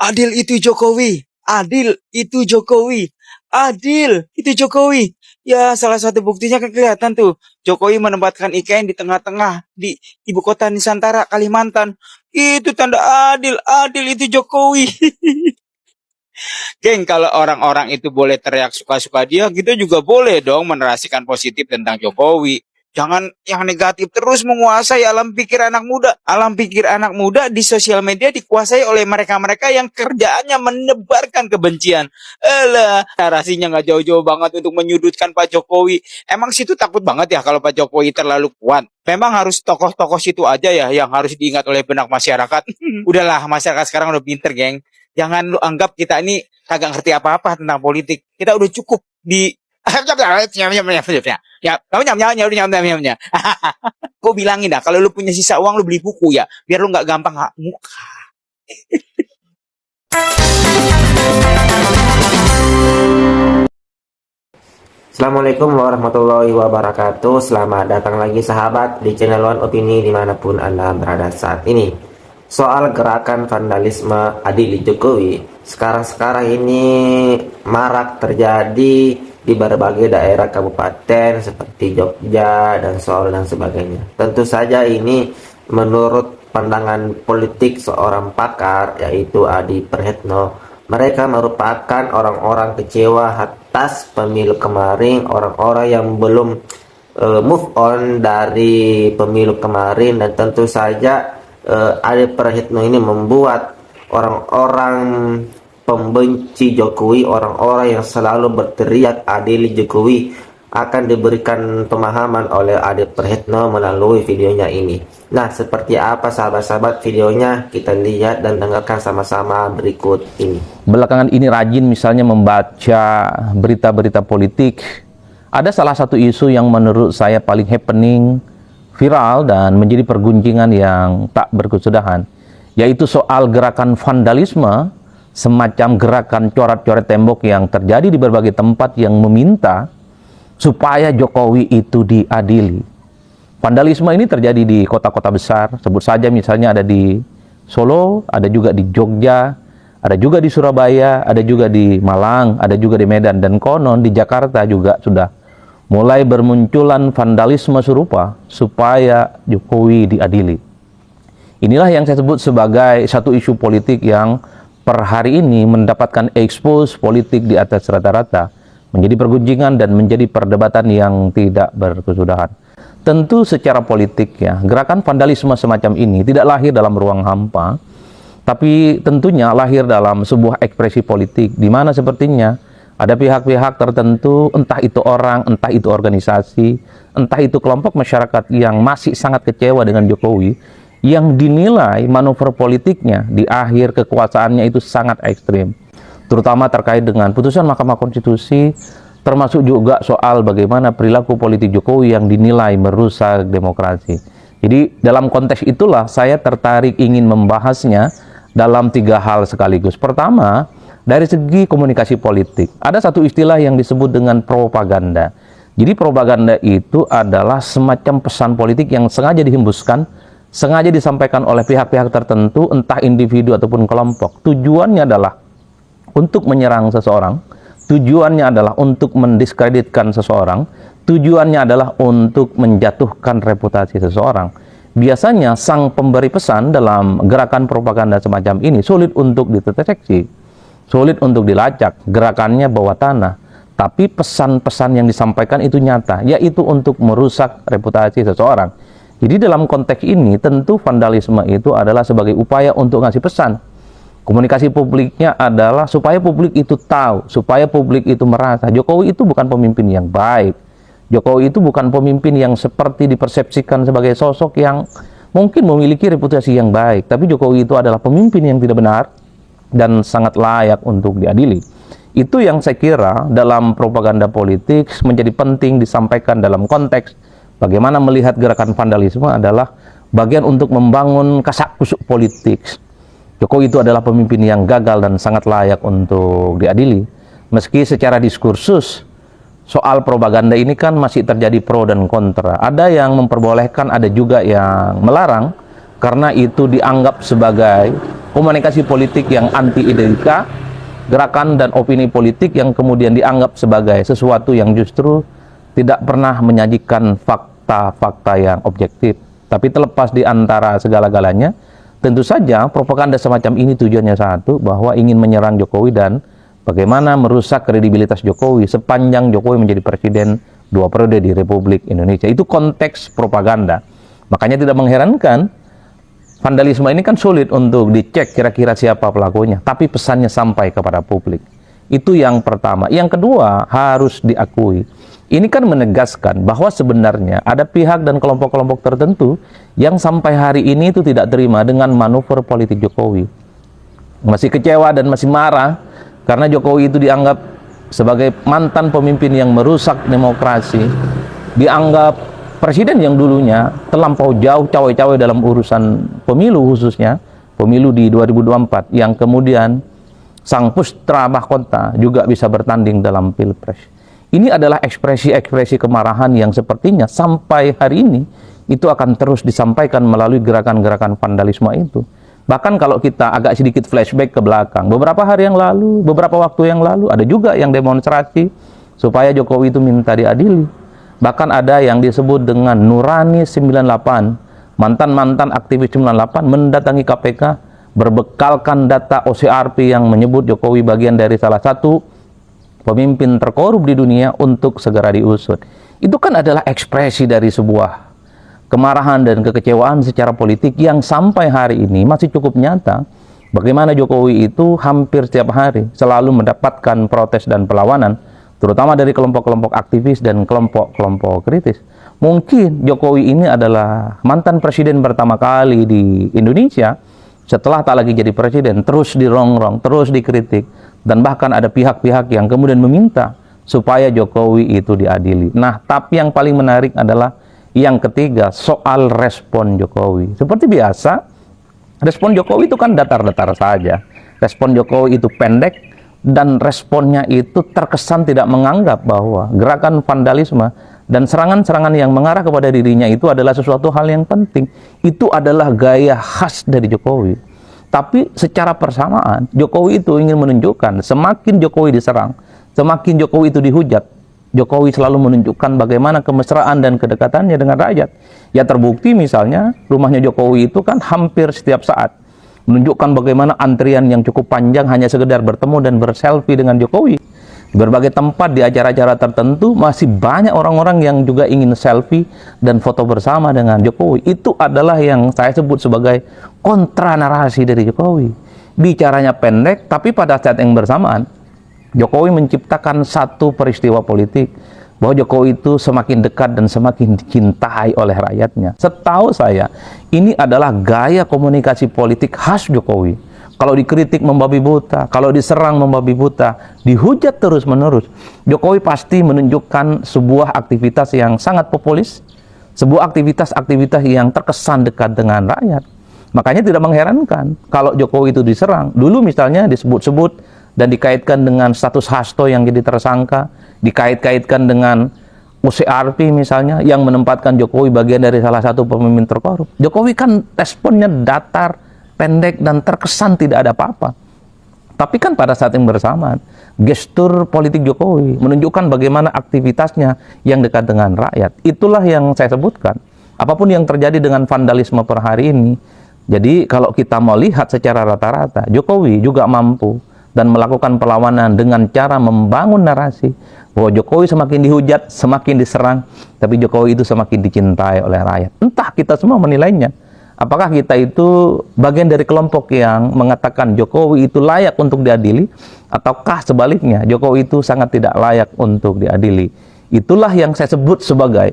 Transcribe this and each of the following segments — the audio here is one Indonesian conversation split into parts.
Adil itu Jokowi, adil itu Jokowi, adil itu Jokowi. Ya, salah satu buktinya kan kelihatan tuh. Jokowi menempatkan IKN di tengah-tengah di ibu kota Nusantara, Kalimantan. Itu tanda adil, adil itu Jokowi. Geng, kalau orang-orang itu boleh teriak suka-suka dia, kita juga boleh dong menerasikan positif tentang Jokowi. Jangan yang negatif terus menguasai alam pikir anak muda. Alam pikir anak muda di sosial media dikuasai oleh mereka-mereka yang kerjaannya menebarkan kebencian. Elah, narasinya nggak jauh-jauh banget untuk menyudutkan Pak Jokowi. Emang situ takut banget ya kalau Pak Jokowi terlalu kuat. Memang harus tokoh-tokoh situ aja ya yang harus diingat oleh benak masyarakat. Udahlah, masyarakat sekarang udah pinter, geng. Jangan lu anggap kita ini kagak ngerti apa-apa tentang politik. Kita udah cukup di ya, kamu nyam. Gue bilangin dah, kalau lu punya sisa uang lu beli buku ya, biar lu nggak gampang muka. Assalamualaikum warahmatullahi wabarakatuh. Selamat datang lagi sahabat di channel One Opini dimanapun Anda berada saat ini. Soal gerakan vandalisme Adil Jokowi sekarang ini marak terjadi di berbagai daerah kabupaten seperti Jogja dan Solo dan sebagainya. Tentu saja ini menurut pandangan politik seorang pakar yaitu Adi Praetno. Mereka merupakan orang-orang kecewa atas pemilu kemarin, orang-orang yang belum move on dari pemilu kemarin, dan tentu saja Adi Praetno ini membuat orang-orang pembenci Jokowi, orang-orang yang selalu berteriak adil Jokowi, akan diberikan pemahaman oleh Adi Praetno melalui videonya ini. Nah, seperti apa sahabat-sahabat videonya? Kita lihat dan dengarkan sama-sama berikut ini. Belakangan ini rajin misalnya membaca berita-berita politik. Ada salah satu isu yang menurut saya paling happening, viral, dan menjadi pergunjingan yang tak berkesudahan, yaitu soal gerakan vandalisme, semacam gerakan coret-coret tembok yang terjadi di berbagai tempat yang meminta supaya Jokowi itu diadili. Vandalisme ini terjadi di kota-kota besar, sebut saja misalnya ada di Solo, ada juga di Jogja, ada juga di Surabaya, ada juga di Malang, ada juga di Medan, dan konon di Jakarta juga sudah mulai bermunculan vandalisme serupa supaya Jokowi diadili. Inilah yang saya sebut sebagai satu isu politik yang per hari ini mendapatkan expose politik di atas rata-rata, menjadi pergunjingan dan menjadi perdebatan yang tidak berkesudahan. Tentu secara politik ya, gerakan vandalisme semacam ini tidak lahir dalam ruang hampa, tapi tentunya lahir dalam sebuah ekspresi politik, di mana sepertinya ada pihak-pihak tertentu, entah itu orang, entah itu organisasi, entah itu kelompok masyarakat yang masih sangat kecewa dengan Jokowi, yang dinilai manuver politiknya di akhir kekuasaannya itu sangat ekstrim, terutama terkait dengan putusan Mahkamah Konstitusi, termasuk juga soal bagaimana perilaku politik Jokowi yang dinilai merusak demokrasi. Jadi dalam konteks itulah saya tertarik ingin membahasnya dalam 3 hal sekaligus. Pertama, dari segi komunikasi politik, ada satu istilah yang disebut dengan propaganda. Jadi propaganda itu adalah semacam pesan politik yang sengaja dihembuskan, sengaja disampaikan oleh pihak-pihak tertentu, entah individu ataupun kelompok. Tujuannya adalah untuk menyerang seseorang, tujuannya adalah untuk mendiskreditkan seseorang, tujuannya adalah untuk menjatuhkan reputasi seseorang. Biasanya sang pemberi pesan dalam gerakan propaganda semacam ini sulit untuk dideteksi, sulit untuk dilacak, gerakannya bawah tanah, tapi pesan-pesan yang disampaikan itu nyata, yaitu untuk merusak reputasi seseorang. Jadi dalam konteks ini tentu vandalisme itu adalah sebagai upaya untuk ngasih pesan. Komunikasi publiknya adalah supaya publik itu tahu, supaya publik itu merasa Jokowi itu bukan pemimpin yang baik. Jokowi itu bukan pemimpin yang seperti dipersepsikan sebagai sosok yang mungkin memiliki reputasi yang baik, tapi Jokowi itu adalah pemimpin yang tidak benar dan sangat layak untuk diadili. Itu yang saya kira dalam propaganda politik menjadi penting disampaikan dalam konteks bagaimana melihat gerakan vandalisme adalah bagian untuk membangun kasak-kusuk politik. Jokowi itu adalah pemimpin yang gagal dan sangat layak untuk diadili. Meski secara diskursus soal propaganda ini kan masih terjadi pro dan kontra. Ada yang memperbolehkan, ada juga yang melarang, karena itu dianggap sebagai komunikasi politik yang anti-ideolika, gerakan dan opini politik yang kemudian dianggap sebagai sesuatu yang justru tidak pernah menyajikan fakta-fakta yang objektif. Tapi terlepas di antara segala-galanya, tentu saja propaganda semacam ini tujuannya satu, bahwa ingin menyerang Jokowi dan bagaimana merusak kredibilitas Jokowi sepanjang Jokowi menjadi presiden 2 periode di Republik Indonesia. Itu konteks propaganda. Makanya tidak mengherankan, vandalisme ini kan sulit untuk dicek kira-kira siapa pelakunya, tapi pesannya sampai kepada publik. Itu yang pertama. Yang kedua, harus diakui, ini kan menegaskan bahwa sebenarnya ada pihak dan kelompok-kelompok tertentu yang sampai hari ini itu tidak terima dengan manuver politik Jokowi. Masih kecewa dan masih marah karena Jokowi itu dianggap sebagai mantan pemimpin yang merusak demokrasi, dianggap presiden yang dulunya terlampau jauh cawe-cawe dalam urusan pemilu, khususnya pemilu di 2024, yang kemudian sang putra mahkota juga bisa bertanding dalam pilpres. Ini adalah ekspresi-ekspresi kemarahan yang sepertinya sampai hari ini itu akan terus disampaikan melalui gerakan-gerakan vandalisme itu. Bahkan kalau kita agak sedikit flashback ke belakang, beberapa hari yang lalu, beberapa waktu yang lalu, ada juga yang demonstrasi supaya Jokowi itu minta diadili. Bahkan ada yang disebut dengan Nurani 98, mantan-mantan aktivis 98 mendatangi KPK, berbekalkan data OCRP yang menyebut Jokowi bagian dari salah satu pemimpin terkorup di dunia untuk segera diusut. Itu kan adalah ekspresi dari sebuah kemarahan dan kekecewaan secara politik yang sampai hari ini masih cukup nyata. Bagaimana Jokowi itu hampir setiap hari selalu mendapatkan protes dan perlawanan, terutama dari kelompok-kelompok aktivis dan kelompok-kelompok kritis. Mungkin Jokowi ini adalah mantan presiden pertama kali di Indonesia setelah tak lagi jadi presiden, terus dirongrong, terus dikritik, dan bahkan ada pihak-pihak yang kemudian meminta supaya Jokowi itu diadili. Nah, tapi yang paling menarik adalah yang ketiga, soal respon Jokowi. Seperti biasa, respon Jokowi itu kan datar-datar saja. Respon Jokowi itu pendek, dan responnya itu terkesan tidak menganggap bahwa gerakan vandalisme dan serangan-serangan yang mengarah kepada dirinya itu adalah sesuatu hal yang penting. Itu adalah gaya khas dari Jokowi. Tapi secara persamaan, Jokowi itu ingin menunjukkan semakin Jokowi diserang, semakin Jokowi itu dihujat, Jokowi selalu menunjukkan bagaimana kemesraan dan kedekatannya dengan rakyat. Ya terbukti misalnya rumahnya Jokowi itu kan hampir setiap saat menunjukkan bagaimana antrian yang cukup panjang hanya sekedar bertemu dan berselfie dengan Jokowi. Di berbagai tempat, di acara-acara tertentu masih banyak orang-orang yang juga ingin selfie dan foto bersama dengan Jokowi. Itu adalah yang saya sebut sebagai kontra narasi dari Jokowi. Bicaranya pendek, tapi pada saat yang bersamaan Jokowi menciptakan satu peristiwa politik bahwa Jokowi itu semakin dekat dan semakin dicintai oleh rakyatnya. Setahu saya, ini adalah gaya komunikasi politik khas Jokowi. Kalau dikritik membabi buta, kalau diserang membabi buta, dihujat terus-menerus, Jokowi pasti menunjukkan sebuah aktivitas yang sangat populis, sebuah aktivitas-aktivitas yang terkesan dekat dengan rakyat. Makanya tidak mengherankan kalau Jokowi itu diserang. Dulu misalnya disebut-sebut dan dikaitkan dengan status Hasto yang jadi tersangka, dikait-kaitkan dengan OCRP misalnya yang menempatkan Jokowi bagian dari salah satu pemimpin terkorup. Jokowi kan responnya datar, pendek, dan terkesan tidak ada apa-apa. Tapi kan pada saat yang bersamaan, gestur politik Jokowi menunjukkan bagaimana aktivitasnya yang dekat dengan rakyat. Itulah yang saya sebutkan. Apapun yang terjadi dengan vandalisme per hari ini, jadi kalau kita mau lihat secara rata-rata, Jokowi juga mampu dan melakukan perlawanan dengan cara membangun narasi bahwa Jokowi semakin dihujat, semakin diserang, tapi Jokowi itu semakin dicintai oleh rakyat. Entah kita semua menilainya. Apakah kita itu bagian dari kelompok yang mengatakan Jokowi itu layak untuk diadili, ataukah sebaliknya Jokowi itu sangat tidak layak untuk diadili? Itulah yang saya sebut sebagai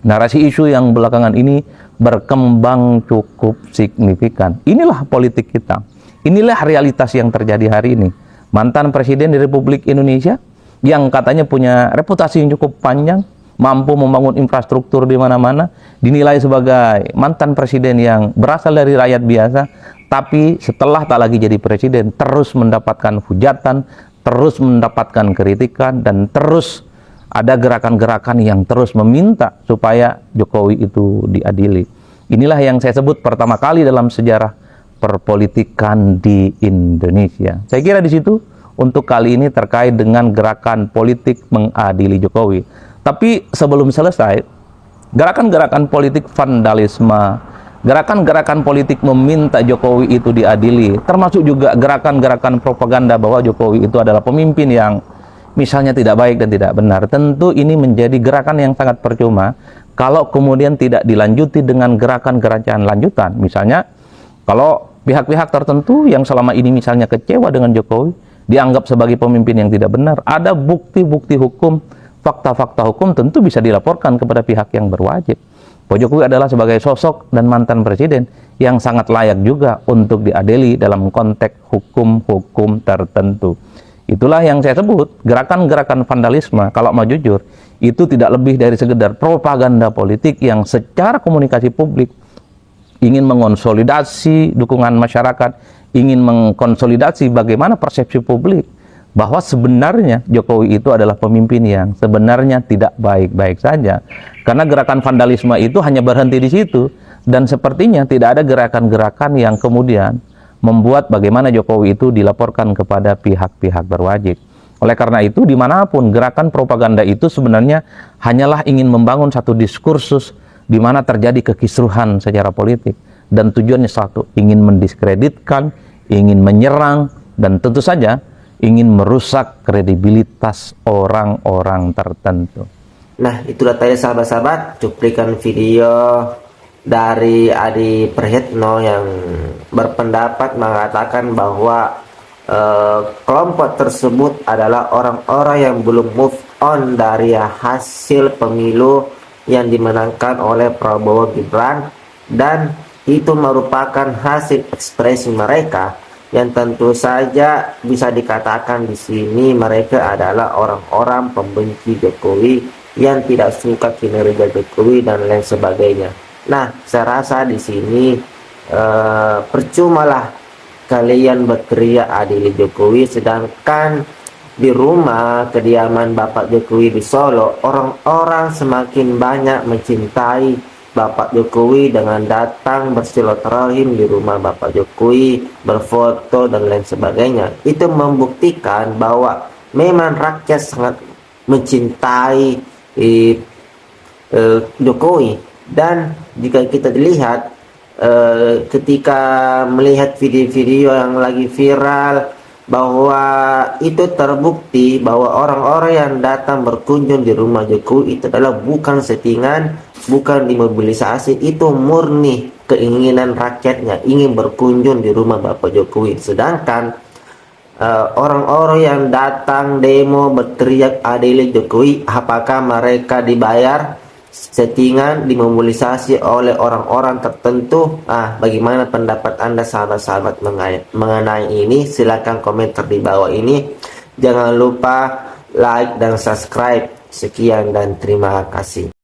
narasi isu yang belakangan ini berkembang cukup signifikan. Inilah politik kita. Inilah realitas yang terjadi hari ini. Mantan presiden di Republik Indonesia yang katanya punya reputasi yang cukup panjang, mampu membangun infrastruktur di mana-mana, dinilai sebagai mantan presiden yang berasal dari rakyat biasa, tapi setelah tak lagi jadi presiden, terus mendapatkan hujatan, terus mendapatkan kritikan, dan terus ada gerakan-gerakan yang terus meminta supaya Jokowi itu diadili. Inilah yang saya sebut pertama kali dalam sejarah perpolitikan di Indonesia. Saya kira di situ untuk kali ini terkait dengan gerakan politik mengadili Jokowi. Tapi sebelum selesai, gerakan-gerakan politik vandalisme, gerakan-gerakan politik meminta Jokowi itu diadili, termasuk juga gerakan-gerakan propaganda bahwa Jokowi itu adalah pemimpin yang misalnya tidak baik dan tidak benar. Tentu ini menjadi gerakan yang sangat percuma kalau kemudian tidak dilanjuti dengan gerakan-gerakan lanjutan. Misalnya, kalau pihak-pihak tertentu yang selama ini misalnya kecewa dengan Jokowi, dianggap sebagai pemimpin yang tidak benar, ada bukti-bukti hukum, fakta-fakta hukum, tentu bisa dilaporkan kepada pihak yang berwajib. Pak Jokowi adalah sebagai sosok dan mantan presiden yang sangat layak juga untuk diadili dalam konteks hukum-hukum tertentu. Itulah yang saya sebut gerakan-gerakan vandalisme, kalau mau jujur, itu tidak lebih dari sekedar propaganda politik yang secara komunikasi publik ingin mengonsolidasi dukungan masyarakat, ingin mengkonsolidasi bagaimana persepsi publik bahwa sebenarnya Jokowi itu adalah pemimpin yang sebenarnya tidak baik-baik saja. Karena gerakan vandalisme itu hanya berhenti di situ, dan sepertinya tidak ada gerakan-gerakan yang kemudian membuat bagaimana Jokowi itu dilaporkan kepada pihak-pihak berwajib. Oleh karena itu, dimanapun gerakan propaganda itu sebenarnya hanyalah ingin membangun satu diskursus di mana terjadi kekisruhan secara politik, dan tujuannya satu, ingin mendiskreditkan, ingin menyerang, dan tentu saja ingin merusak kredibilitas orang-orang tertentu. Nah, itulah tadi sahabat-sahabat cuplikan video dari Adi Praetno yang berpendapat mengatakan bahwa kelompok tersebut adalah orang-orang yang belum move on dari hasil pemilu yang dimenangkan oleh Prabowo Gibran, dan itu merupakan hasil ekspresi mereka yang tentu saja bisa dikatakan di sini mereka adalah orang-orang pembenci Jokowi yang tidak suka kinerja Jokowi dan lain sebagainya. Nah, saya rasa di sini percumalah kalian berteriak adili Jokowi, sedangkan di rumah kediaman Bapak Jokowi di Solo, orang-orang semakin banyak mencintai Bapak Jokowi dengan datang bersilaturahim di rumah Bapak Jokowi, berfoto dan lain sebagainya. Itu membuktikan bahwa memang rakyat sangat mencintai Jokowi. Dan jika kita dilihat ketika melihat video-video yang lagi viral, bahwa itu terbukti bahwa orang-orang yang datang berkunjung di rumah Jokowi itu adalah bukan settingan, bukan dimobilisasi, itu murni keinginan rakyatnya ingin berkunjung di rumah Bapak Jokowi. Sedangkan orang-orang yang datang demo berteriak adili Jokowi, apakah mereka dibayar, settingan, dimobilisasi oleh orang-orang tertentu? Bagaimana pendapat Anda sahabat-sahabat mengenai ini? Silahkan komentar di bawah ini. Jangan lupa like dan subscribe. Sekian dan terima kasih.